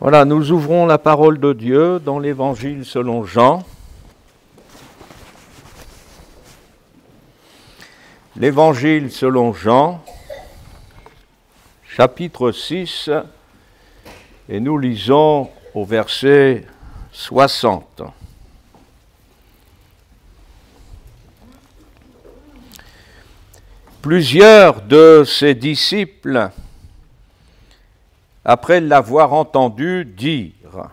Voilà, nous ouvrons la parole de Dieu dans l'Évangile selon Jean. L'Évangile selon Jean, chapitre 6, et nous lisons au verset 60. Plusieurs de ses disciples, après l'avoir entendu, dirent :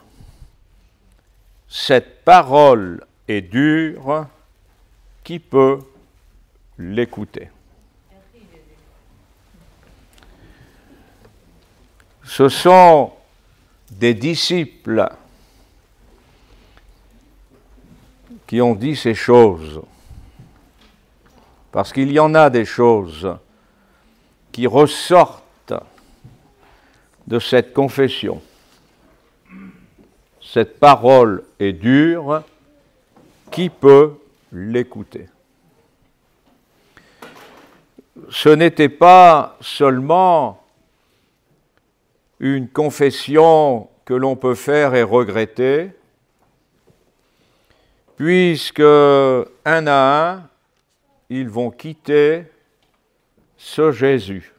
« Cette parole est dure, qui peut l'écouter ?» Ce sont des disciples qui ont dit ces choses, parce qu'il y en a des choses qui ressortent de cette confession. Cette parole est dure, qui peut l'écouter ? Ce n'était pas seulement une confession que l'on peut faire et regretter, puisque un à un, ils vont quitter ce Jésus.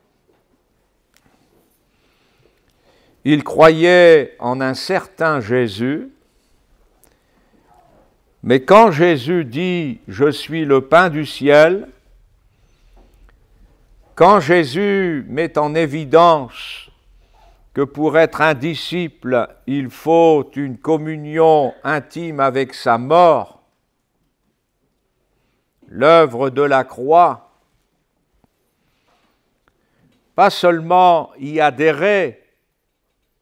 Ils croyaient en un certain Jésus, mais quand Jésus dit « Je suis le pain du ciel », quand Jésus met en évidence que pour être un disciple, il faut une communion intime avec sa mort, l'œuvre de la croix, pas seulement y adhérer,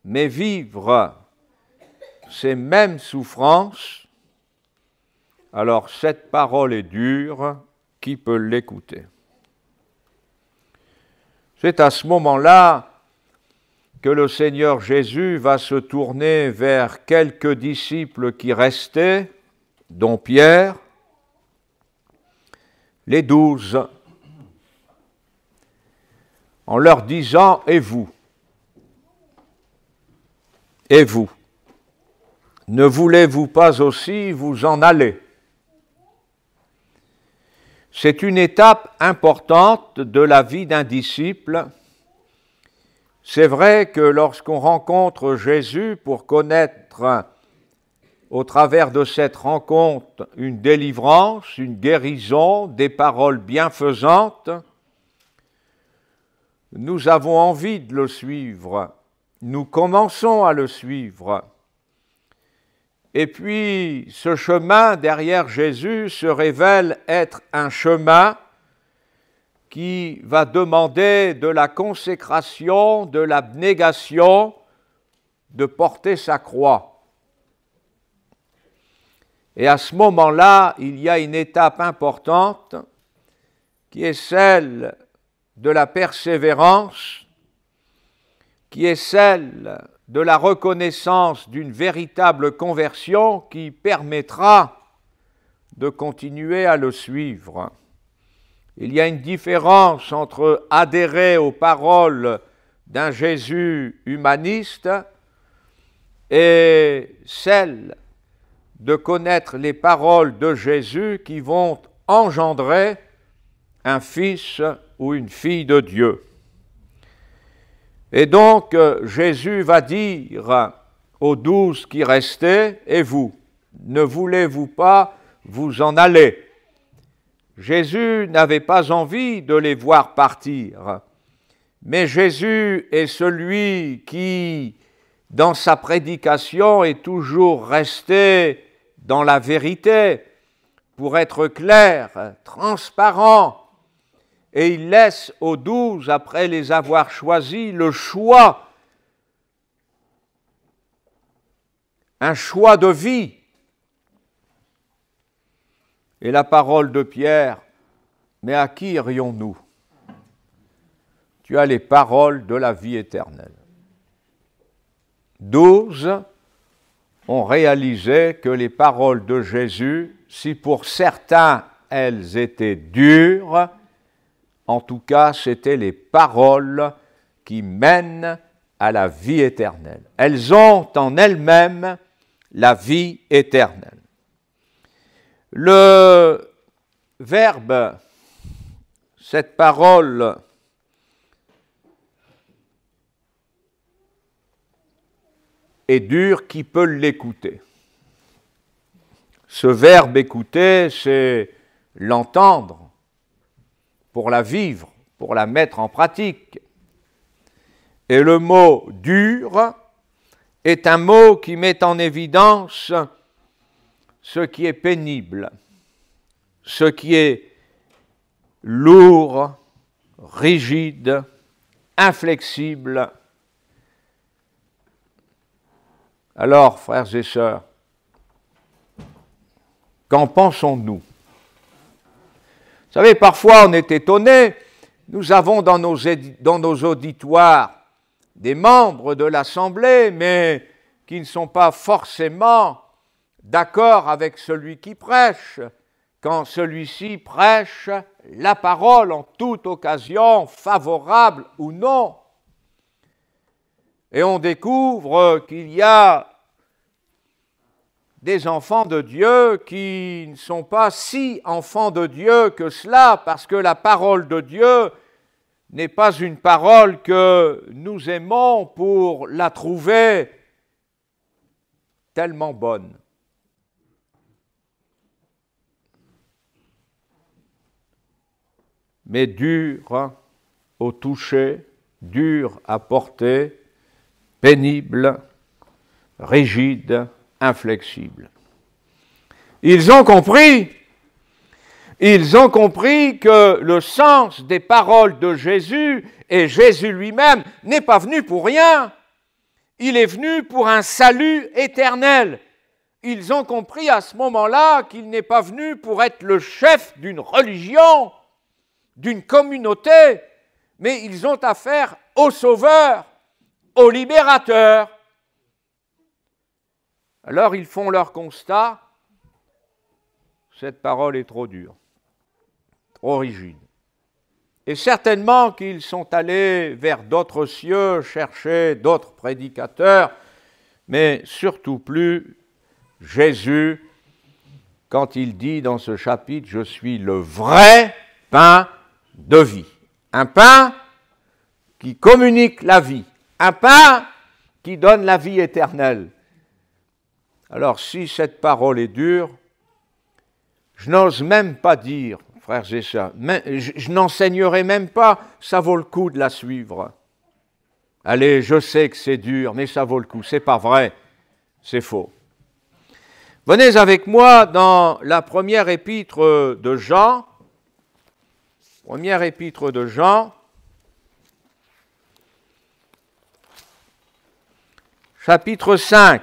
mais vivre ces mêmes souffrances, alors cette parole est dure, qui peut l'écouter ? C'est à ce moment-là que le Seigneur Jésus va se tourner vers quelques disciples qui restaient, dont Pierre, les 12, en leur disant « Et vous ? Et vous, ne voulez-vous pas aussi vous en aller ?» C'est une étape importante de la vie d'un disciple. C'est vrai que lorsqu'on rencontre Jésus pour connaître, au travers de cette rencontre, une délivrance, une guérison, des paroles bienfaisantes, nous avons envie de le suivre. Nous commençons à le suivre. Et puis, ce chemin derrière Jésus se révèle être un chemin qui va demander de la consécration, de l'abnégation, de porter sa croix. Et à ce moment-là, il y a une étape importante qui est celle de la persévérance, qui est celle de la reconnaissance d'une véritable conversion qui permettra de continuer à le suivre. Il y a une différence entre adhérer aux paroles d'un Jésus humaniste et celle de connaître les paroles de Jésus qui vont engendrer un fils ou une fille de Dieu. Et donc, Jésus va dire aux 12 qui restaient « Et vous, ne voulez-vous pas vous en aller ?» Jésus n'avait pas envie de les voir partir, mais Jésus est celui qui, dans sa prédication, est toujours resté dans la vérité, pour être clair, transparent, et il laisse aux 12, après les avoir choisis, le choix, un choix de vie. Et la parole de Pierre, mais à qui irions-nous ? Tu as les paroles de la vie éternelle. 12 ont réalisé que les paroles de Jésus, si pour certains elles étaient dures, en tout cas, c'étaient les paroles qui mènent à la vie éternelle. Elles ont en elles-mêmes la vie éternelle. Le verbe, cette parole, est dur, qui peut l'écouter? Ce verbe écouter, c'est l'entendre pour la vivre, pour la mettre en pratique. Et le mot dur est un mot qui met en évidence ce qui est pénible, ce qui est lourd, rigide, inflexible. Alors, frères et sœurs, qu'en pensons-nous? Vous savez, parfois on est étonné, nous avons dans nos auditoires des membres de l'Assemblée, mais qui ne sont pas forcément d'accord avec celui qui prêche, quand celui-ci prêche la parole en toute occasion, favorable ou non. Et on découvre qu'il y a des enfants de Dieu qui ne sont pas si enfants de Dieu que cela, parce que la parole de Dieu n'est pas une parole que nous aimons pour la trouver tellement bonne. Mais dure au toucher, dure à porter, pénible, rigide, inflexible. Ils ont compris que le sens des paroles de Jésus, et Jésus lui-même, n'est pas venu pour rien. Il est venu pour un salut éternel. Ils ont compris à ce moment-là qu'il n'est pas venu pour être le chef d'une religion, d'une communauté, mais ils ont affaire au Sauveur, au Libérateur. Alors ils font leur constat, cette parole est trop dure, trop rigide. Et certainement qu'ils sont allés vers d'autres cieux, chercher d'autres prédicateurs, mais surtout plus Jésus, quand il dit dans ce chapitre, « Je suis le vrai pain de vie ». Un pain qui communique la vie, un pain qui donne la vie éternelle. Alors, si cette parole est dure, je n'ose même pas dire, frères et sœurs, je n'enseignerai même pas, ça vaut le coup de la suivre. Allez, je sais que c'est dur, mais ça vaut le coup. C'est pas vrai, c'est faux. Venez avec moi dans la première épître de Jean. Première épître de Jean. Chapitre 5.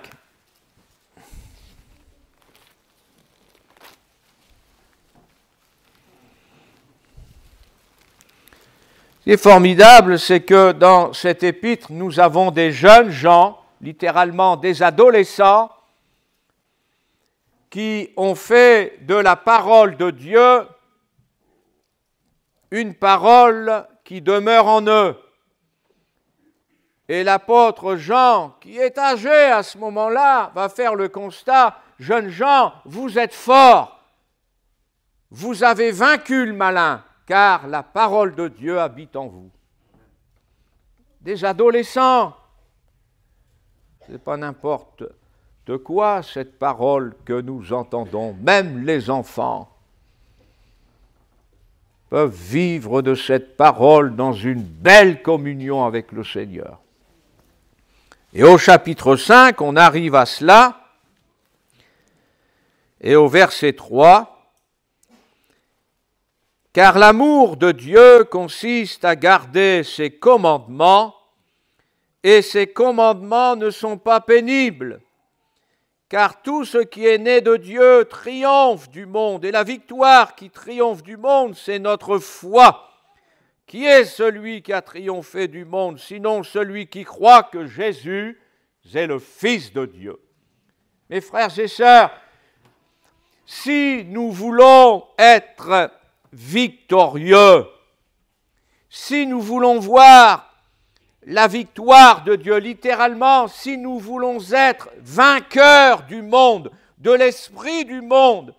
Ce qui est formidable, c'est que dans cette épître, nous avons des jeunes gens, littéralement des adolescents, qui ont fait de la parole de Dieu une parole qui demeure en eux. Et l'apôtre Jean, qui est âgé à ce moment-là, va faire le constat, « Jeunes gens, vous êtes forts, vous avez vaincu le malin, car la parole de Dieu habite en vous. » Des adolescents, ce n'est pas n'importe de quoi cette parole que nous entendons, même les enfants peuvent vivre de cette parole dans une belle communion avec le Seigneur. Et au chapitre 5, on arrive à cela, et au verset 3, « Car l'amour de Dieu consiste à garder ses commandements, et ses commandements ne sont pas pénibles. Car tout ce qui est né de Dieu triomphe du monde, et la victoire qui triomphe du monde, c'est notre foi. Qui est celui qui a triomphé du monde, sinon celui qui croit que Jésus est le Fils de Dieu. » Mes frères et sœurs, si nous voulons être victorieux, si nous voulons voir la victoire de Dieu. Littéralement, si nous voulons être vainqueurs du monde, de l'esprit du monde,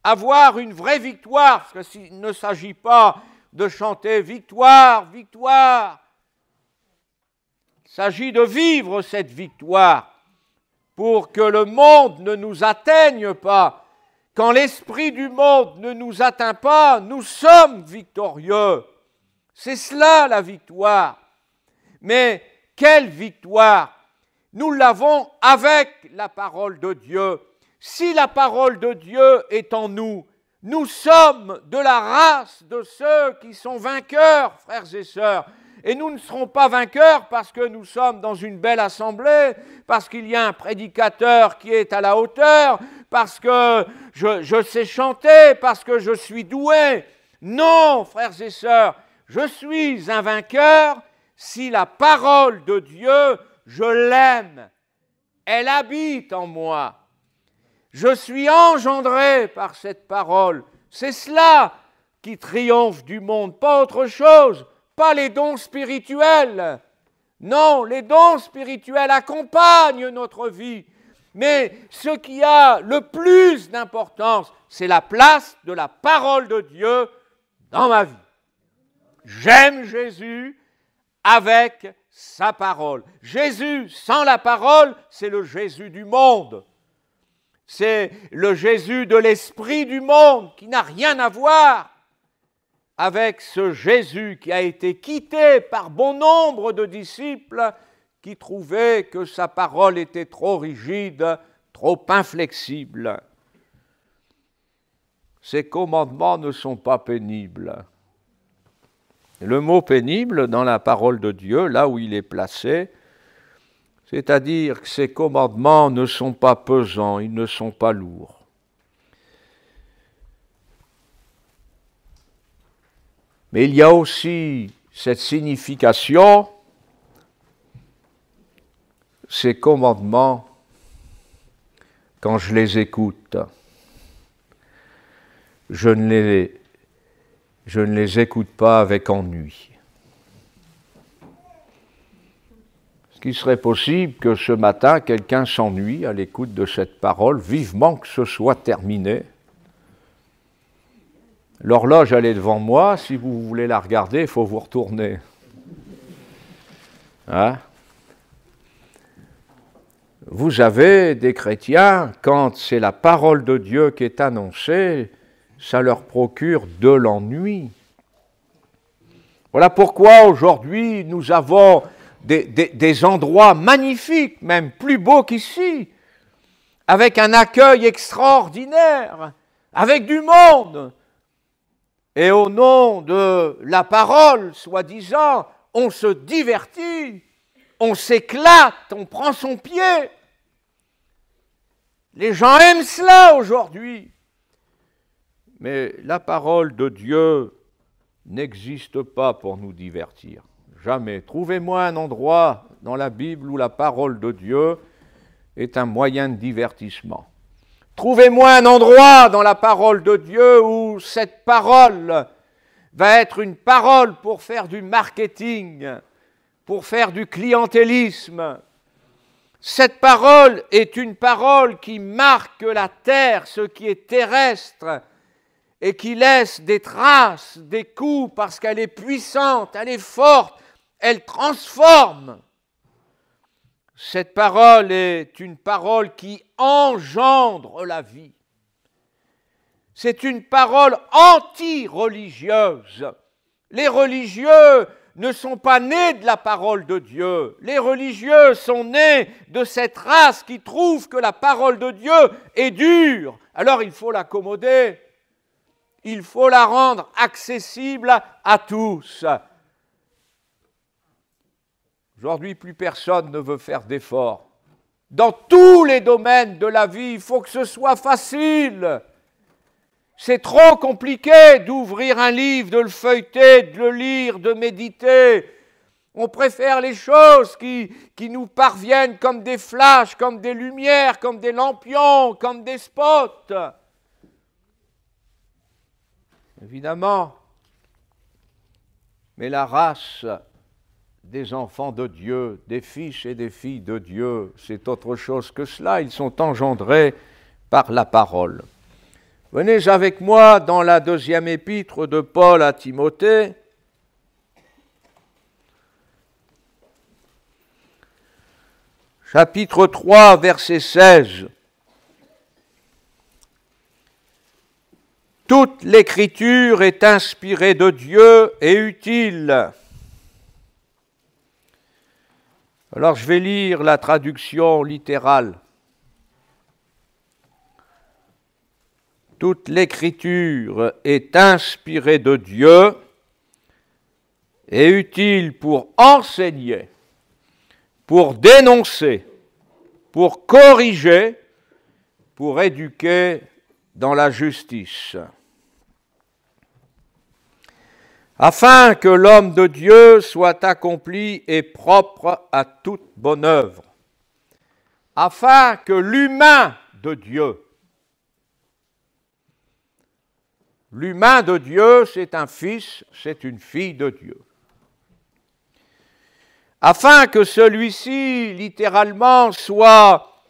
avoir une vraie victoire, parce qu'il ne s'agit pas de chanter victoire, victoire. Il s'agit de vivre cette victoire pour que le monde ne nous atteigne pas. Quand l'esprit du monde ne nous atteint pas, nous sommes victorieux. C'est cela la victoire. Mais quelle victoire? Nous l'avons avec la parole de Dieu. Si la parole de Dieu est en nous, nous sommes de la race de ceux qui sont vainqueurs, frères et sœurs. Et nous ne serons pas vainqueurs parce que nous sommes dans une belle assemblée, parce qu'il y a un prédicateur qui est à la hauteur, parce que je sais chanter, parce que je suis doué. Non, frères et sœurs, je suis un vainqueur si la parole de Dieu, je l'aime. Elle habite en moi. Je suis engendré par cette parole. C'est cela qui triomphe du monde, pas autre chose, pas les dons spirituels. Non, les dons spirituels accompagnent notre vie. Mais ce qui a le plus d'importance, c'est la place de la parole de Dieu dans ma vie. J'aime Jésus avec sa parole. Jésus sans la parole, c'est le Jésus du monde. C'est le Jésus de l'esprit du monde qui n'a rien à voir avec ce Jésus qui a été quitté par bon nombre de disciples qui trouvaient que sa parole était trop rigide, trop inflexible. Ces commandements ne sont pas pénibles. Le mot pénible dans la parole de Dieu, là où il est placé, c'est-à-dire que ces commandements ne sont pas pesants, ils ne sont pas lourds. Mais il y a aussi cette signification, ces commandements, quand je les écoute, je ne les écoute pas avec ennui. Qu'il serait possible que ce matin, quelqu'un s'ennuie à l'écoute de cette parole, vivement que ce soit terminé. L'horloge, elle est devant moi, si vous voulez la regarder, il faut vous retourner. Hein? Vous avez des chrétiens, quand c'est la parole de Dieu qui est annoncée, ça leur procure de l'ennui. Voilà pourquoi aujourd'hui nous avons des endroits magnifiques, même plus beaux qu'ici, avec un accueil extraordinaire, avec du monde. Et au nom de la parole, soi-disant, on se divertit, on s'éclate, on prend son pied. Les gens aiment cela aujourd'hui. Mais la parole de Dieu n'existe pas pour nous divertir. Jamais. Trouvez-moi un endroit dans la Bible où la parole de Dieu est un moyen de divertissement. Trouvez-moi un endroit dans la parole de Dieu où cette parole va être une parole pour faire du marketing, pour faire du clientélisme. Cette parole est une parole qui marque la terre, ce qui est terrestre, et qui laisse des traces, des coups, parce qu'elle est puissante, elle est forte, elle transforme. Cette parole est une parole qui engendre la vie. C'est une parole anti-religieuse. Les religieux ne sont pas nés de la parole de Dieu. Les religieux sont nés de cette race qui trouve que la parole de Dieu est dure. Alors il faut l'accommoder. Il faut la rendre accessible à tous. Aujourd'hui, plus personne ne veut faire d'efforts. Dans tous les domaines de la vie, il faut que ce soit facile. C'est trop compliqué d'ouvrir un livre, de le feuilleter, de le lire, de méditer. On préfère les choses qui nous parviennent comme des flashs, comme des lumières, comme des lampions, comme des spots. Évidemment. Mais la race des enfants de Dieu, des fils et des filles de Dieu. C'est autre chose que cela. Ils sont engendrés par la parole. Venez avec moi dans la deuxième épître de Paul à Timothée. Chapitre 3, verset 16. Toute l'écriture est inspirée de Dieu et utile. Alors je vais lire la traduction littérale. Toute l'écriture est inspirée de Dieu et utile pour enseigner, pour dénoncer, pour corriger, pour éduquer dans la justice, afin que l'homme de Dieu soit accompli et propre à toute bonne œuvre, afin que l'humain de Dieu, l'humain de Dieu, c'est un fils, c'est une fille de Dieu, afin que celui-ci, littéralement, soit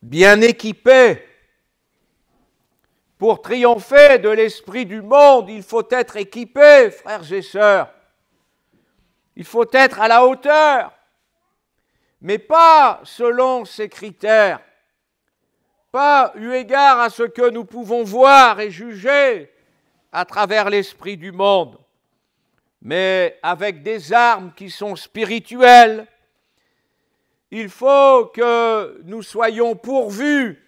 bien équipé. Pour triompher de l'esprit du monde, il faut être équipé, frères et sœurs. Il faut être à la hauteur, mais pas selon ces critères, pas eu égard à ce que nous pouvons voir et juger à travers l'esprit du monde, mais avec des armes qui sont spirituelles. Il faut que nous soyons pourvus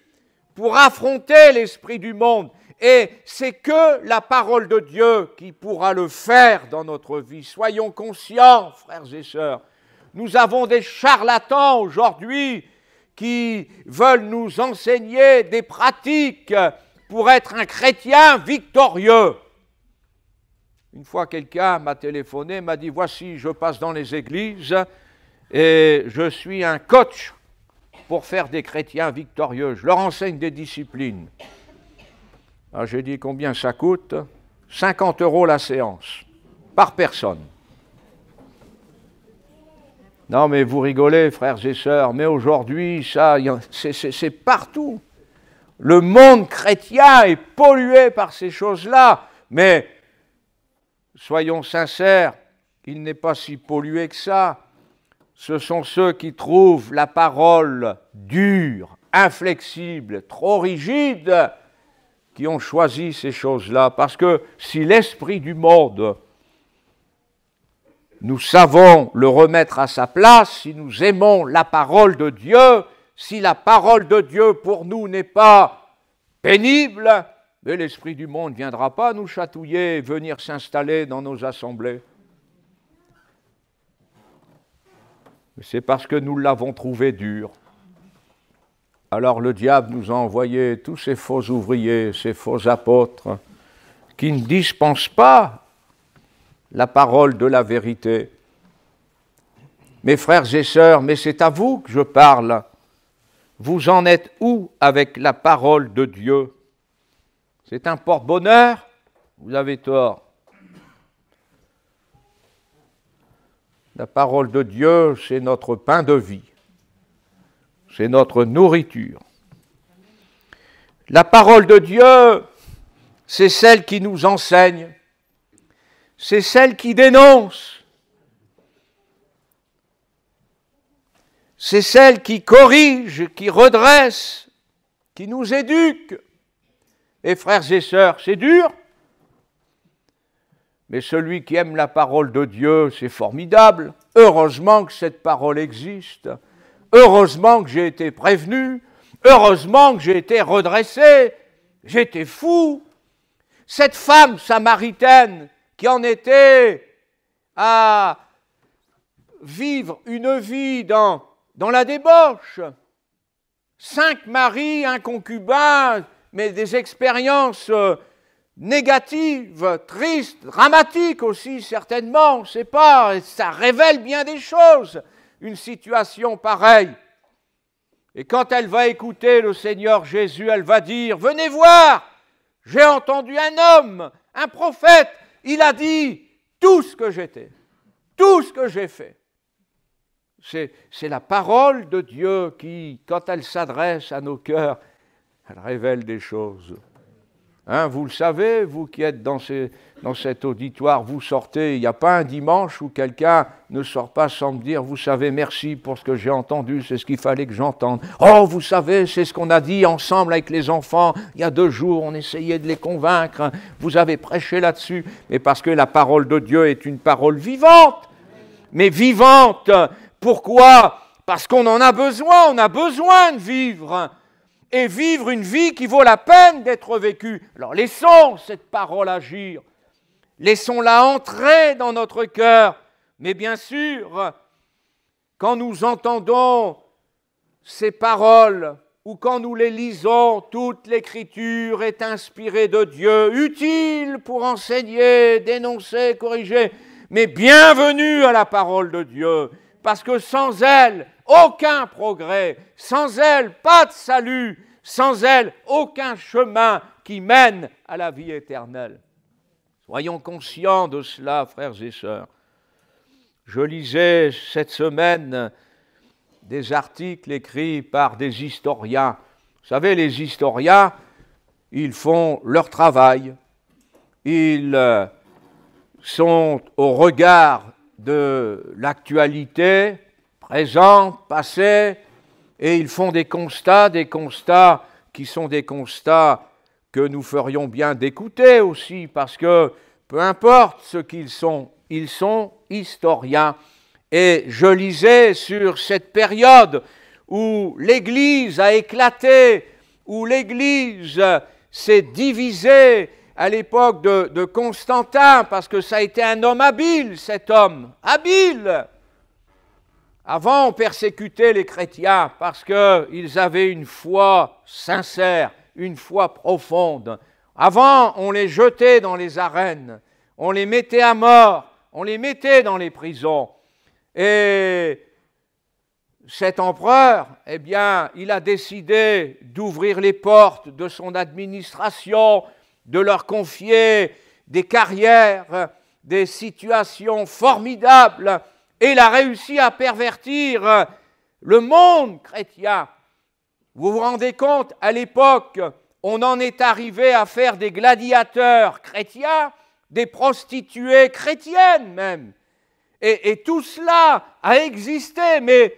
pour affronter l'esprit du monde. Et c'est que la parole de Dieu qui pourra le faire dans notre vie. Soyons conscients, frères et sœurs. Nous avons des charlatans aujourd'hui qui veulent nous enseigner des pratiques pour être un chrétien victorieux. Une fois, quelqu'un m'a téléphoné, m'a dit « Voici, je passe dans les églises et je suis un coach pour faire des chrétiens victorieux. Je leur enseigne des disciplines. » Alors j'ai dit « Combien ça coûte ?» 50 € la séance, par personne. Non, mais vous rigolez, frères et sœurs, mais aujourd'hui, ça, c'est partout. Le monde chrétien est pollué par ces choses-là, mais soyons sincères, il n'est pas si pollué que ça. Ce sont ceux qui trouvent la parole dure, inflexible, trop rigide, qui ont choisi ces choses-là. Parce que si l'esprit du monde, nous savons le remettre à sa place, si nous aimons la parole de Dieu, si la parole de Dieu pour nous n'est pas pénible, mais l'esprit du monde ne viendra pas nous chatouiller et venir s'installer dans nos assemblées. C'est parce que nous l'avons trouvé dur. Alors le diable nous a envoyé tous ces faux ouvriers, ces faux apôtres, qui ne dispensent pas la parole de la vérité. Mes frères et sœurs, mais c'est à vous que je parle. Vous en êtes où avec la parole de Dieu? C'est un porte-bonheur? Vous avez tort. La parole de Dieu, c'est notre pain de vie. C'est notre nourriture. La parole de Dieu, c'est celle qui nous enseigne. C'est celle qui dénonce. C'est celle qui corrige, qui redresse, qui nous éduque. Et frères et sœurs, c'est dur. Mais celui qui aime la parole de Dieu, c'est formidable. Heureusement que cette parole existe. Heureusement que j'ai été prévenu. Heureusement que j'ai été redressé. J'étais fou. Cette femme samaritaine qui en était à vivre une vie dans la débauche. 5 maris, un concubin, mais des expériences négatives, tristes, dramatiques aussi certainement, on ne sait pas, ça révèle bien des choses, une situation pareille. Et quand elle va écouter le Seigneur Jésus, elle va dire « Venez voir, j'ai entendu un homme, un prophète, il a dit « tout ce que j'étais, tout ce que j'ai fait. C'est la parole de Dieu qui, quand elle s'adresse à nos cœurs, elle révèle des choses. Hein, vous le savez, vous qui êtes dans cet auditoire, vous sortez, il n'y a pas un dimanche où quelqu'un ne sort pas sans me dire « Vous savez, merci pour ce que j'ai entendu, c'est ce qu'il fallait que j'entende. » « Oh, vous savez, c'est ce qu'on a dit ensemble avec les enfants, il y a 2 jours, on essayait de les convaincre, vous avez prêché là-dessus. » Mais parce que la parole de Dieu est une parole vivante. Mais vivante, pourquoi? Parce qu'on en a besoin, on a besoin de vivre. Et vivre une vie qui vaut la peine d'être vécue. Alors laissons cette parole agir, laissons-la entrer dans notre cœur. Mais bien sûr, quand nous entendons ces paroles, ou quand nous les lisons, toute l'Écriture est inspirée de Dieu, utile pour enseigner, dénoncer, corriger. Mais bienvenue à la parole de Dieu, parce que sans elle, aucun progrès, sans elle, pas de salut, sans elle, aucun chemin qui mène à la vie éternelle. Soyons conscients de cela, frères et sœurs. Je lisais cette semaine des articles écrits par des historiens. Vous savez, les historiens, ils font leur travail. Ils sont au regard de l'actualité présente, passée, et ils font des constats qui sont des constats que nous ferions bien d'écouter aussi, parce que peu importe ce qu'ils sont historiens. Et je lisais sur cette période où l'Église a éclaté, où l'Église s'est divisée à l'époque de Constantin, parce que ça a été un homme habile, cet homme, habile. Avant, on persécutait les chrétiens parce qu'ils avaient une foi sincère, une foi profonde. Avant, on les jetait dans les arènes, on les mettait à mort, on les mettait dans les prisons. Et cet empereur, eh bien, il a décidé d'ouvrir les portes de son administration, de leur confier des carrières, des situations formidables, et il a réussi à pervertir le monde chrétien. Vous vous rendez compte, à l'époque, on en est arrivé à faire des gladiateurs chrétiens, des prostituées chrétiennes même. Et tout cela a existé, mais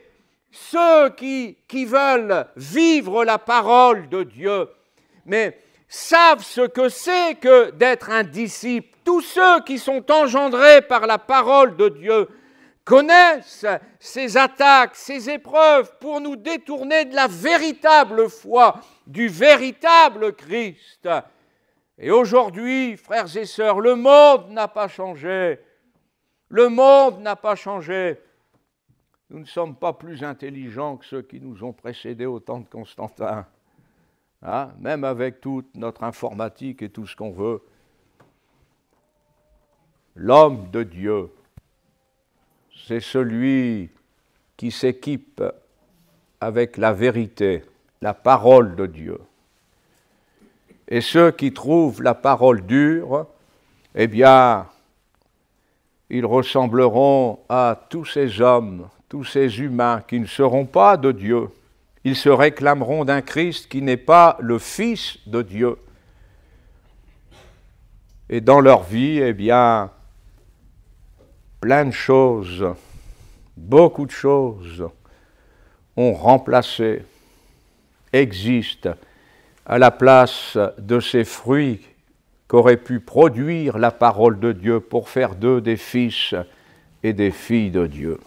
ceux qui veulent vivre la parole de Dieu, mais savent ce que c'est que d'être un disciple. Tous ceux qui sont engendrés par la parole de Dieu connaissent ces attaques, ces épreuves pour nous détourner de la véritable foi, du véritable Christ. Et aujourd'hui, frères et sœurs, le monde n'a pas changé. Le monde n'a pas changé. Nous ne sommes pas plus intelligents que ceux qui nous ont précédés au temps de Constantin. Hein? Même avec toute notre informatique et tout ce qu'on veut. L'homme de Dieu, c'est celui qui s'équipe avec la vérité, la parole de Dieu. Et ceux qui trouvent la parole dure, eh bien, ils ressembleront à tous ces hommes, tous ces humains qui ne seront pas de Dieu. Ils se réclameront d'un Christ qui n'est pas le Fils de Dieu. Et dans leur vie, eh bien, plein de choses, beaucoup de choses ont remplacé, existent à la place de ces fruits qu'aurait pu produire la parole de Dieu pour faire d'eux des fils et des filles de Dieu.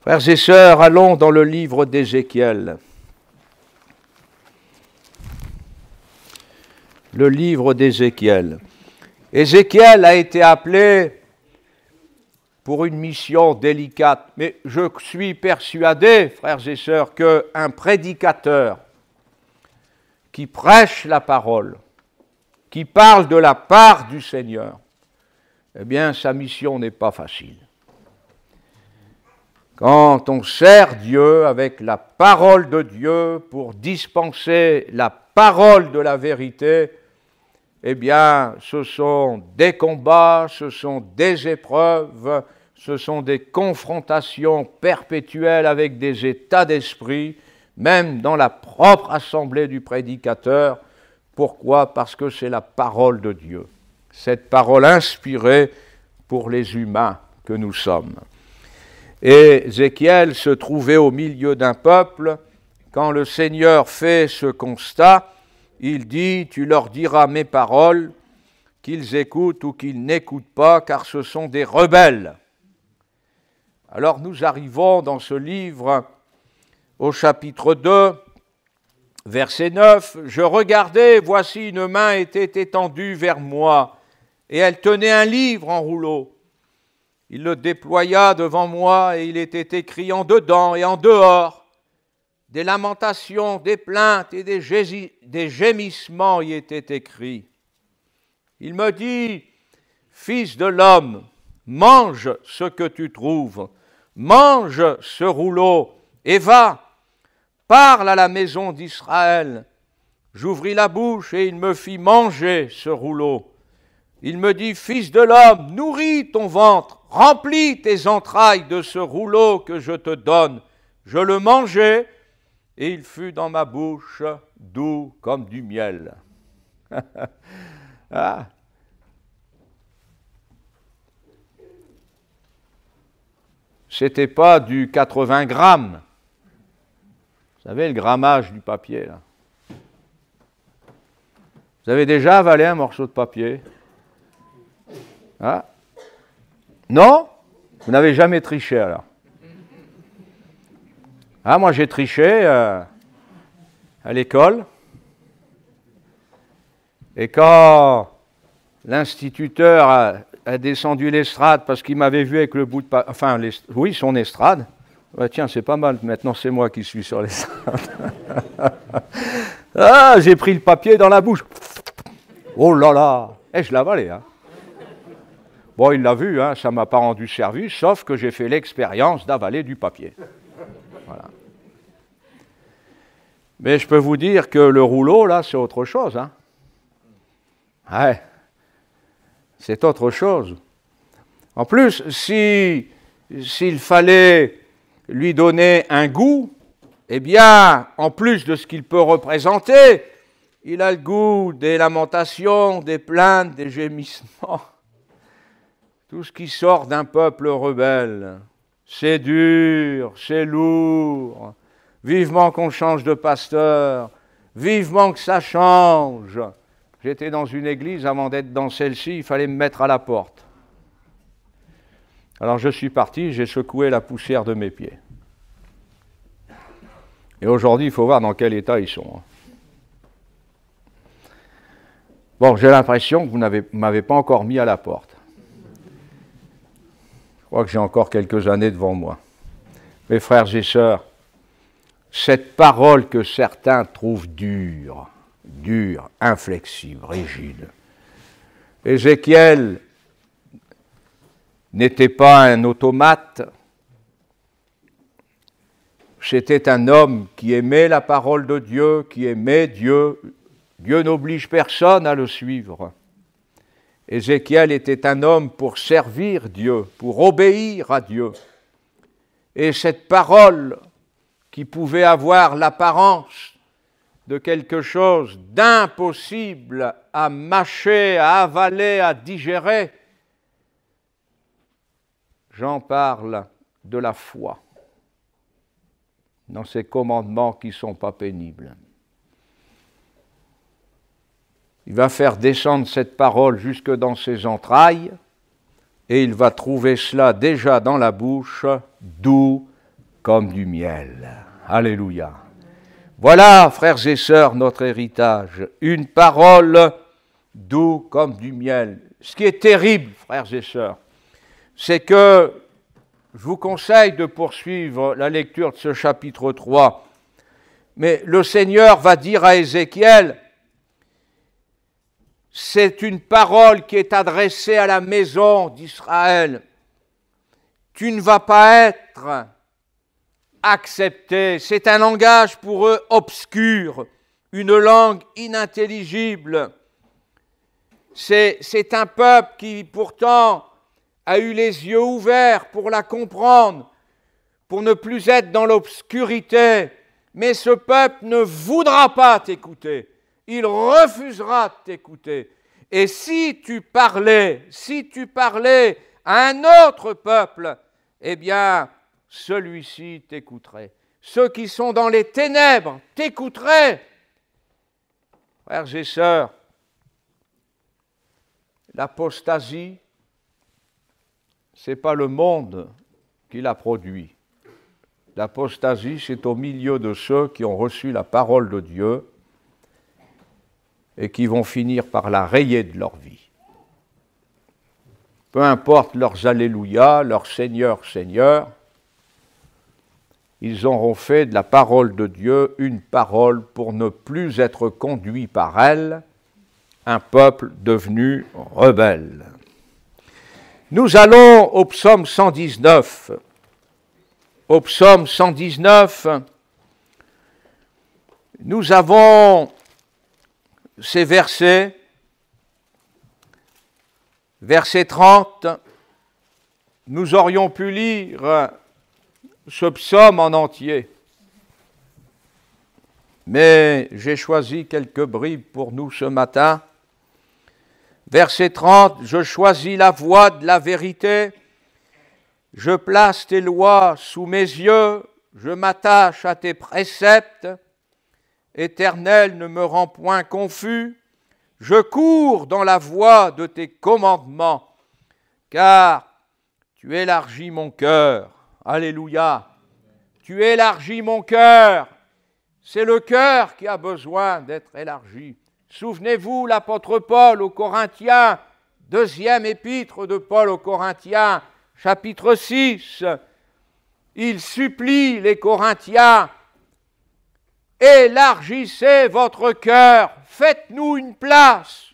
Frères et sœurs, allons dans le livre d'Ézéchiel. Le livre d'Ézéchiel. Ézéchiel a été appelé pour une mission délicate, mais je suis persuadé, frères et sœurs, qu'un prédicateur qui prêche la parole, qui parle de la part du Seigneur, eh bien, sa mission n'est pas facile. Quand on sert Dieu avec la parole de Dieu pour dispenser la parole de la vérité, eh bien, ce sont des combats, ce sont des épreuves, ce sont des confrontations perpétuelles avec des états d'esprit, même dans la propre assemblée du prédicateur. Pourquoi? Parce que c'est la parole de Dieu, cette parole inspirée pour les humains que nous sommes. Et Ézéchiel se trouvait au milieu d'un peuple. Quand le Seigneur fait ce constat, il dit « Tu leur diras mes paroles, qu'ils écoutent ou qu'ils n'écoutent pas, car ce sont des rebelles. » Alors nous arrivons dans ce livre au chapitre 2, verset 9. « Je regardais, voici une main était étendue vers moi, et elle tenait un livre en rouleau. Il le déploya devant moi, et il était écrit en dedans et en dehors. Des lamentations, des plaintes et des gémissements y étaient écrits. Il me dit, fils de l'homme, mange ce que tu trouves, mange ce rouleau et va, parle à la maison d'Israël. J'ouvris la bouche et il me fit manger ce rouleau. Il me dit, fils de l'homme, nourris ton ventre, remplis tes entrailles de ce rouleau que je te donne. Je le mangeai, et il fut dans ma bouche doux comme du miel. » Ah. C'était pas du 80 grammes. Vous savez, le grammage du papier, là. Vous avez déjà avalé un morceau de papier? Ah. Non? Vous n'avez jamais triché, alors? Ah, moi j'ai triché à l'école, et quand l'instituteur a descendu l'estrade parce qu'il m'avait vu avec le bout de papier, enfin, oui, son estrade, ouais, tiens, c'est pas mal, maintenant c'est moi qui suis sur l'estrade. Ah, j'ai pris le papier dans la bouche. Oh là là, et je l'avalais, hein. Bon, il l'a vu, hein, ça ne m'a pas rendu service, sauf que j'ai fait l'expérience d'avaler du papier. Voilà. Mais je peux vous dire que le rouleau, là, c'est autre chose. Hein. Ouais, c'est autre chose. En plus, s'il fallait lui donner un goût, eh bien, en plus de ce qu'il peut représenter, il a le goût des lamentations, des plaintes, des gémissements. Tout ce qui sort d'un peuple rebelle. C'est dur, c'est lourd. Vivement qu'on change de pasteur. Vivement que ça change. J'étais dans une église, avant d'être dans celle-ci, il fallait me mettre à la porte. Alors je suis parti, j'ai secoué la poussière de mes pieds. Et aujourd'hui, il faut voir dans quel état ils sont. Bon, j'ai l'impression que vous ne m'avez pas encore mis à la porte. Je crois que j'ai encore quelques années devant moi. Mes frères et sœurs, cette parole que certains trouvent dure, inflexible, rigide. Ézéchiel n'était pas un automate, c'était un homme qui aimait la parole de Dieu, qui aimait Dieu. Dieu n'oblige personne à le suivre. Ézéchiel était un homme pour servir Dieu, pour obéir à Dieu. Et cette parole qui pouvait avoir l'apparence de quelque chose d'impossible à mâcher, à avaler, à digérer, j'en parle de la foi, dans ces commandements qui ne sont pas pénibles. Il va faire descendre cette parole jusque dans ses entrailles et il va trouver cela déjà dans la bouche, doux comme du miel. Alléluia. Voilà, frères et sœurs, notre héritage, une parole doux comme du miel. Ce qui est terrible, frères et sœurs, c'est que je vous conseille de poursuivre la lecture de ce chapitre 3. Mais le Seigneur va dire à Ézéchiel, c'est une parole qui est adressée à la maison d'Israël. Tu ne vas pas être accepté. C'est un langage pour eux obscur, une langue inintelligible. C'est un peuple qui pourtant a eu les yeux ouverts pour la comprendre, pour ne plus être dans l'obscurité. Mais ce peuple ne voudra pas t'écouter. Il refusera de t'écouter. Et si tu parlais à un autre peuple, eh bien, celui-ci t'écouterait. Ceux qui sont dans les ténèbres t'écouteraient. Frères et sœurs, l'apostasie, ce n'est pas le monde qui l'a produit. L'apostasie, c'est au milieu de ceux qui ont reçu la parole de Dieu et qui vont finir par la rayer de leur vie. Peu importe leurs alléluia, leur Seigneur, Seigneur, ils auront fait de la parole de Dieu une parole pour ne plus être conduits par elle, un peuple devenu rebelle. Nous allons au psaume 119. Au psaume 119, nous avons ces versets, verset 30, nous aurions pu lire ce psaume en entier, mais j'ai choisi quelques bribes pour nous ce matin. Verset 30, « Je choisis la voie de la vérité, je place tes lois sous mes yeux, je m'attache à tes préceptes. Éternel, ne me rends point confus, je cours dans la voie de tes commandements, car tu élargis mon cœur. » Alléluia. Tu élargis mon cœur. C'est le cœur qui a besoin d'être élargi. Souvenez-vous, l'apôtre Paul aux Corinthiens, deuxième épître de Paul aux Corinthiens, chapitre 6, il supplie les Corinthiens, élargissez votre cœur, faites-nous une place,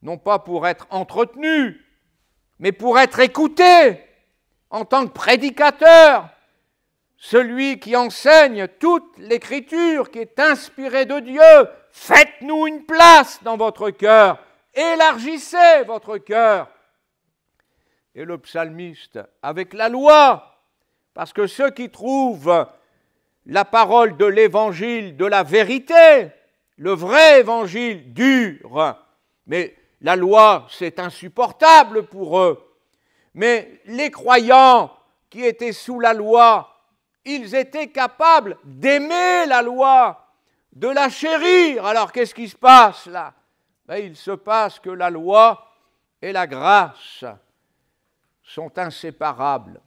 non pas pour être entretenu, mais pour être écouté en tant que prédicateur, celui qui enseigne toute l'Écriture, qui est inspirée de Dieu. Faites-nous une place dans votre cœur, élargissez votre cœur. Et le psalmiste, avec la loi, parce que ceux qui trouvent la parole de l'évangile, de la vérité, le vrai évangile dur, mais la loi, c'est insupportable pour eux. Mais les croyants qui étaient sous la loi, ils étaient capables d'aimer la loi, de la chérir. Alors qu'est-ce qui se passe là? Il se passe que la loi et la grâce sont inséparables.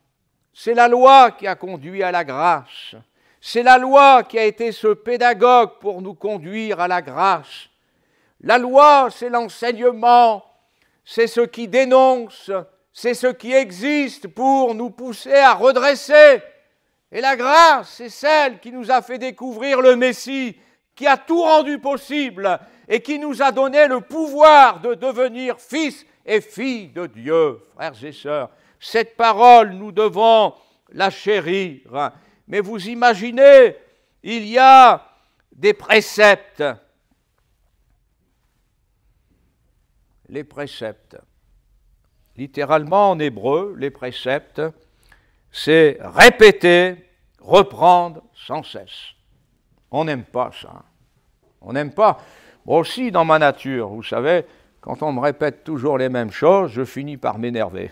C'est la loi qui a conduit à la grâce. C'est la loi qui a été ce pédagogue pour nous conduire à la grâce. La loi, c'est l'enseignement, c'est ce qui dénonce, c'est ce qui existe pour nous pousser à redresser. Et la grâce, c'est celle qui nous a fait découvrir le Messie, qui a tout rendu possible et qui nous a donné le pouvoir de devenir fils et filles de Dieu, frères et sœurs. Cette parole, nous devons la chérir. Mais vous imaginez, il y a des préceptes. Les préceptes. Littéralement en hébreu, les préceptes, c'est répéter, reprendre sans cesse. On n'aime pas ça. On n'aime pas. Moi aussi, dans ma nature, vous savez, quand on me répète toujours les mêmes choses, je finis par m'énerver.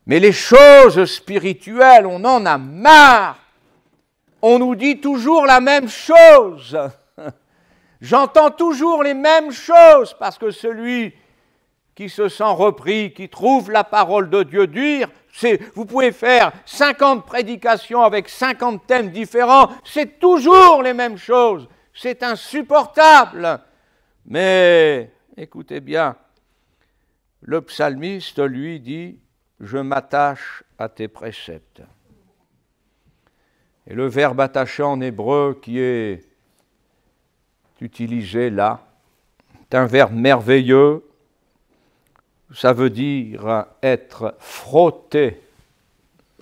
Mais les choses spirituelles, on en a marre. On nous dit toujours la même chose. J'entends toujours les mêmes choses parce que celui qui se sent repris, qui trouve la parole de Dieu dure, vous pouvez faire 50 prédications avec 50 thèmes différents, c'est toujours les mêmes choses. C'est insupportable. Mais écoutez bien, le psalmiste lui dit « Je m'attache à tes préceptes ». Et le verbe attaché en hébreu qui est utilisé là, c'est un verbe merveilleux. Ça veut dire être frotté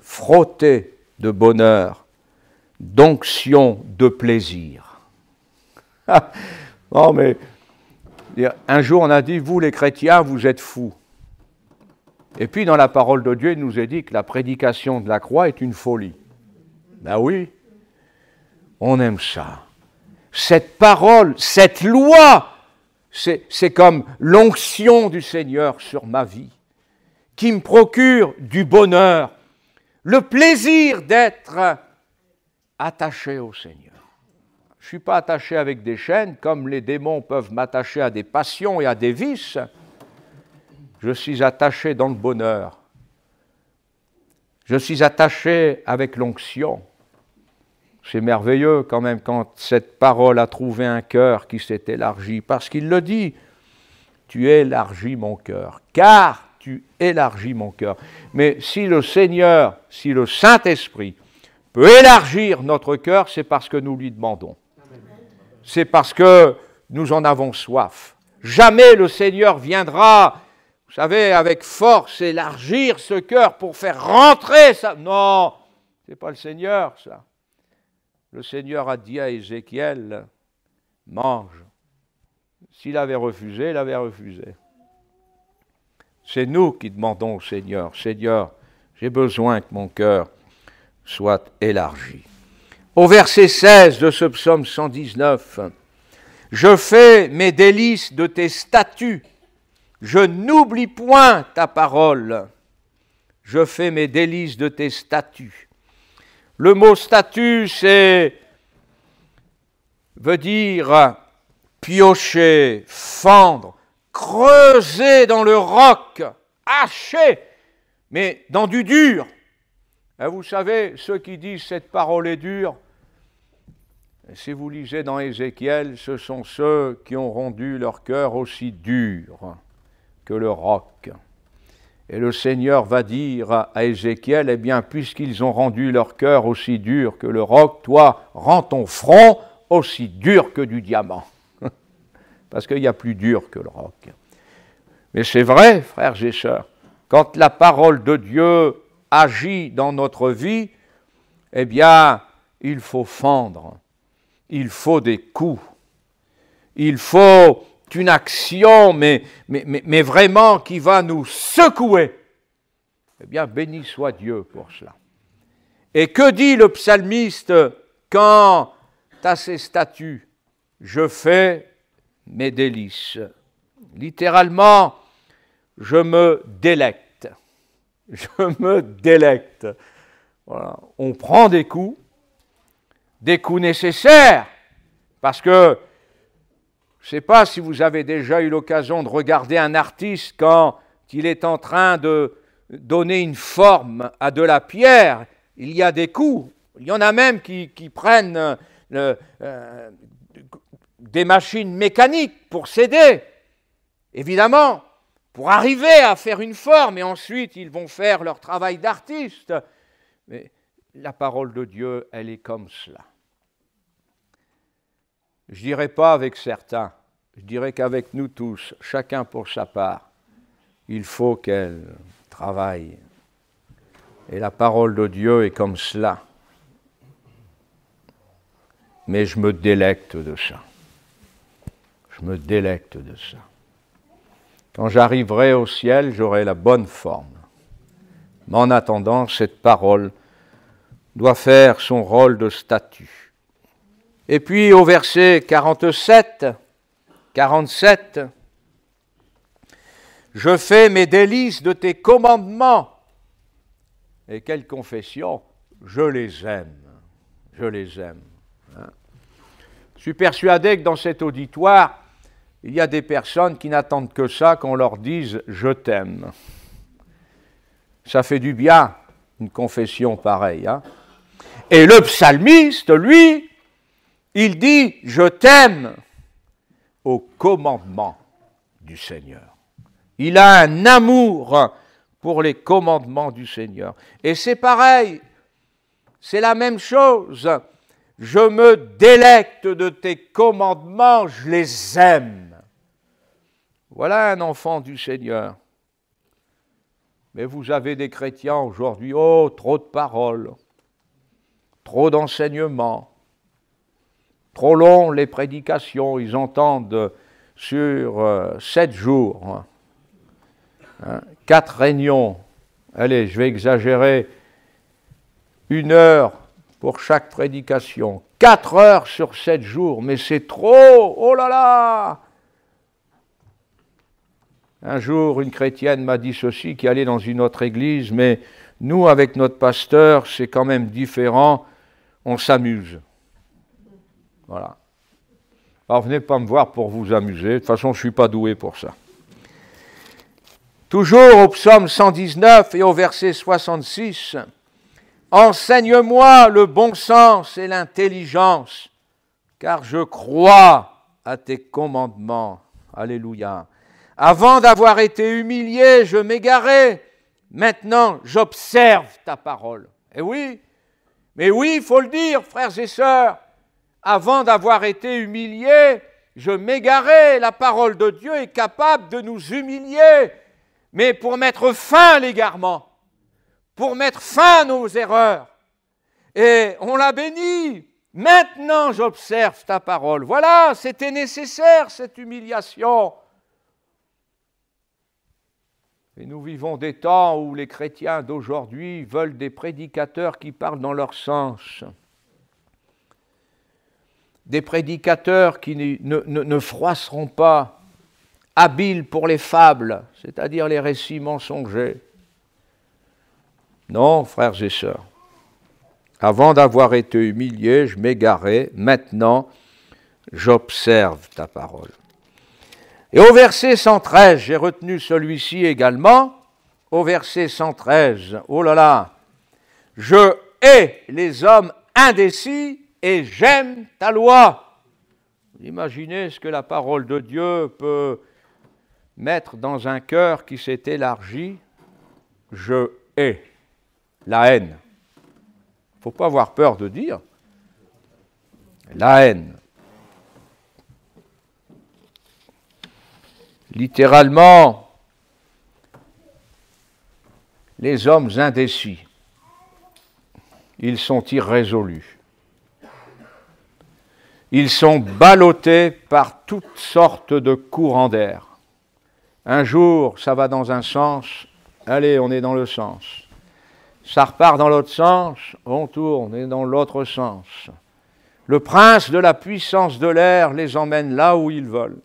de bonheur, d'onction, de plaisir. Non, mais un jour on a dit, vous les chrétiens, vous êtes fous. Et puis dans la parole de Dieu, il nous est dit que la prédication de la croix est une folie. Ben oui, on aime ça. Cette parole, cette loi, c'est comme l'onction du Seigneur sur ma vie, qui me procure du bonheur, le plaisir d'être attaché au Seigneur. Je ne suis pas attaché avec des chaînes, comme les démons peuvent m'attacher à des passions et à des vices. Je suis attaché dans le bonheur. Je suis attaché avec l'onction. C'est merveilleux quand même quand cette parole a trouvé un cœur qui s'est élargi, parce qu'il le dit, tu élargis mon cœur, car tu élargis mon cœur. Mais si le Seigneur, si le Saint-Esprit peut élargir notre cœur, c'est parce que nous lui demandons. C'est parce que nous en avons soif. Jamais le Seigneur viendra, vous savez, avec force élargir ce cœur pour faire rentrer ça. Non, ce n'est pas le Seigneur, ça. Le Seigneur a dit à Ézéchiel, mange. S'il avait refusé, il avait refusé. C'est nous qui demandons au Seigneur, Seigneur, j'ai besoin que mon cœur soit élargi. Au verset 16 de ce psaume 119, « Je fais mes délices de tes statuts, je n'oublie point ta parole. Je fais mes délices de tes statuts. » Le mot statut, veut dire piocher, fendre, creuser dans le roc, hacher, mais dans du dur. Et vous savez, ceux qui disent cette parole est dure, si vous lisez dans Ézéchiel, ce sont ceux qui ont rendu leur cœur aussi dur que le roc. Et le Seigneur va dire à Ézéchiel, eh bien, puisqu'ils ont rendu leur cœur aussi dur que le roc, toi, rends ton front aussi dur que du diamant. Parce qu'il y a plus dur que le roc. Mais c'est vrai, frères et sœurs, quand la parole de Dieu agit dans notre vie, eh bien, il faut fendre, il faut des coups, il faut une action, mais vraiment qui va nous secouer. Eh bien, béni soit Dieu pour cela. Et que dit le psalmiste quand à ces statuts, je fais mes délices? Littéralement, je me délecte. Je me délecte. Voilà. On prend des coups nécessaires, parce que je ne sais pas si vous avez déjà eu l'occasion de regarder un artiste quand il est en train de donner une forme à de la pierre. Il y a des coups. Il y en a même qui prennent des machines mécaniques pour s'aider. Évidemment, pour arriver à faire une forme, et ensuite ils vont faire leur travail d'artiste. Mais la parole de Dieu, elle est comme cela. Je ne dirais pas avec certains, je dirais qu'avec nous tous, chacun pour sa part, il faut qu'elle travaille. Et la parole de Dieu est comme cela. Mais je me délecte de ça. Je me délecte de ça. Quand j'arriverai au ciel, j'aurai la bonne forme. Mais en attendant, cette parole doit faire son rôle de statut. Et puis au verset 47, je fais mes délices de tes commandements. Et quelle confession, je les aime. Je les aime. Je suis persuadé que dans cet auditoire, il y a des personnes qui n'attendent que ça, qu'on leur dise « je t'aime ». Ça fait du bien, une confession pareille. Hein. Et le psalmiste, lui, il dit « je t'aime » au commandement du Seigneur. Il a un amour pour les commandements du Seigneur. Et c'est pareil, c'est la même chose. Je me délecte de tes commandements, je les aime. Voilà un enfant du Seigneur. Mais vous avez des chrétiens aujourd'hui, oh, trop de paroles, trop d'enseignements, trop long les prédications, ils entendent sur 7 jours, 4 réunions, allez, je vais exagérer, 1 heure pour chaque prédication, 4 heures sur 7 jours, mais c'est trop, oh là là! Un jour, une chrétienne m'a dit ceci, qui allait dans une autre église, mais nous, avec notre pasteur, c'est quand même différent, on s'amuse. Voilà. Alors, venez pas me voir pour vous amuser, de toute façon, je ne suis pas doué pour ça. Toujours au psaume 119 et au verset 66, « Enseigne-moi le bon sens et l'intelligence, car je crois à tes commandements. » Alléluia. « Avant d'avoir été humilié, je m'égarais. Maintenant, j'observe ta parole. » Et oui, mais oui, il faut le dire, frères et sœurs, avant d'avoir été humilié, je m'égarais. La parole de Dieu est capable de nous humilier, mais pour mettre fin à l'égarement, pour mettre fin à nos erreurs. Et on l'a béni. Maintenant, j'observe ta parole. Voilà, c'était nécessaire, cette humiliation. Et nous vivons des temps où les chrétiens d'aujourd'hui veulent des prédicateurs qui parlent dans leur sens. Des prédicateurs qui ne froisseront pas, habiles pour les fables, c'est-à-dire les récits mensongers. Non, frères et sœurs, avant d'avoir été humilié, je m'égarais, maintenant, j'observe ta parole. Et au verset 113, j'ai retenu celui-ci également, au verset 113, oh là là, « Je hais les hommes indécis et j'aime ta loi. » Imaginez ce que la parole de Dieu peut mettre dans un cœur qui s'est élargi. Je hais la haine. Il ne faut pas avoir peur de dire la haine. Littéralement, les hommes indécis, ils sont irrésolus. Ils sont ballottés par toutes sortes de courants d'air. Un jour, ça va dans un sens, allez, on est dans le sens. Ça repart dans l'autre sens, on tourne, on est dans l'autre sens. Le prince de la puissance de l'air les emmène là où ils veulent.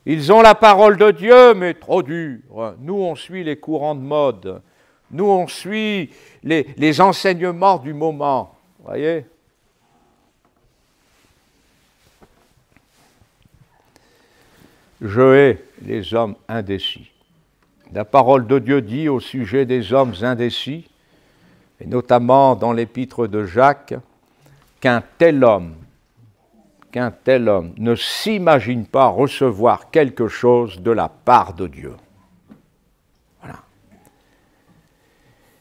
Ils ont la parole de Dieu, mais trop dure. Nous, on suit les courants de mode. Nous, on suit les enseignements du moment. Vous voyez ? Je hais les hommes indécis. La parole de Dieu dit au sujet des hommes indécis, et notamment dans l'épître de Jacques, qu'un tel homme ne s'imagine pas recevoir quelque chose de la part de Dieu. Voilà.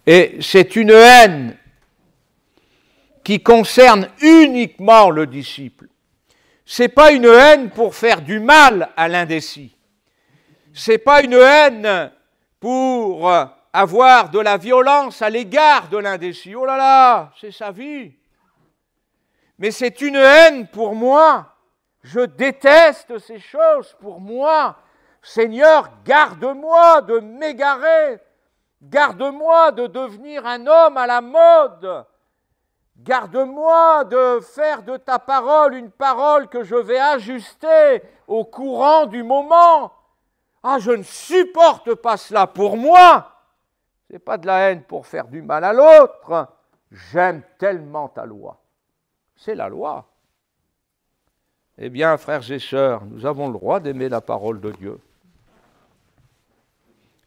Et c'est une haine qui concerne uniquement le disciple. Ce n'est pas une haine pour faire du mal à l'indécis. Ce n'est pas une haine pour avoir de la violence à l'égard de l'indécis. Oh là là, c'est sa vie. Mais c'est une haine pour moi. Je déteste ces choses pour moi. Seigneur, garde-moi de m'égarer. Garde-moi de devenir un homme à la mode. Garde-moi de faire de ta parole une parole que je vais ajuster au courant du moment. Ah, je ne supporte pas cela pour moi. Ce n'est pas de la haine pour faire du mal à l'autre. J'aime tellement ta loi. C'est la loi. Eh bien, frères et sœurs, nous avons le droit d'aimer la parole de Dieu.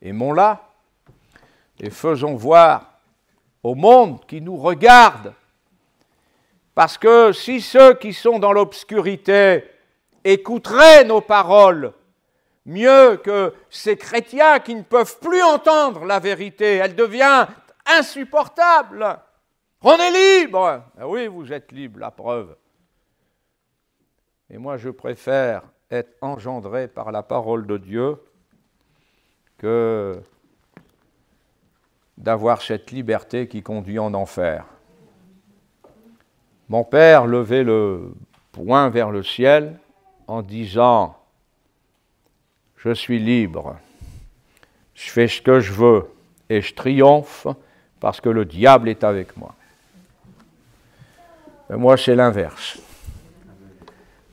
Aimons-la et faisons voir au monde qui nous regarde. Parce que si ceux qui sont dans l'obscurité écouteraient nos paroles, mieux que ces chrétiens qui ne peuvent plus entendre la vérité, elle devient insupportable. On est libre. Ah oui, vous êtes libre, la preuve. Et moi, je préfère être engendré par la parole de Dieu que d'avoir cette liberté qui conduit en enfer. Mon père levait le poing vers le ciel en disant « Je suis libre, je fais ce que je veux et je triomphe parce que le diable est avec moi. » Mais moi, c'est l'inverse.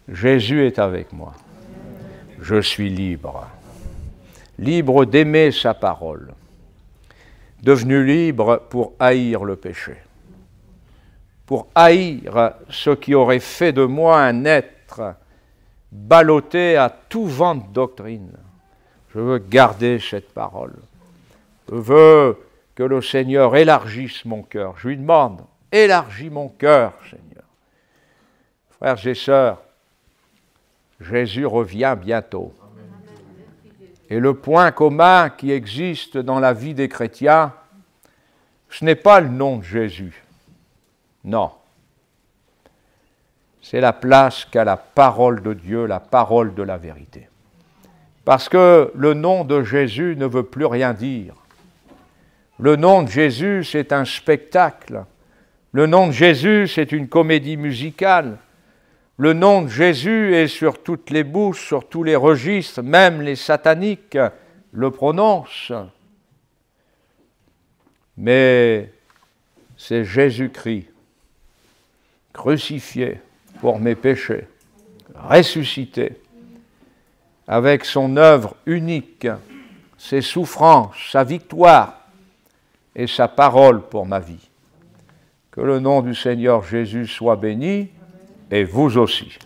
Jésus est avec moi. Je suis libre. Libre d'aimer sa parole. Devenu libre pour haïr le péché. Pour haïr ce qui aurait fait de moi un être ballotté à tout vent de doctrine. Je veux garder cette parole. Je veux que le Seigneur élargisse mon cœur. Je lui demande, élargis mon cœur, Seigneur. Frères et sœurs, Jésus revient bientôt. Et le point commun qui existe dans la vie des chrétiens, ce n'est pas le nom de Jésus. Non. C'est la place qu'a la parole de Dieu, la parole de la vérité. Parce que le nom de Jésus ne veut plus rien dire. Le nom de Jésus, c'est un spectacle. Le nom de Jésus, c'est une comédie musicale. Le nom de Jésus est sur toutes les bouches, sur tous les registres, même les sataniques le prononcent. Mais c'est Jésus-Christ, crucifié pour mes péchés, ressuscité, avec son œuvre unique, ses souffrances, sa victoire et sa parole pour ma vie. Que le nom du Seigneur Jésus soit béni, et vous aussi.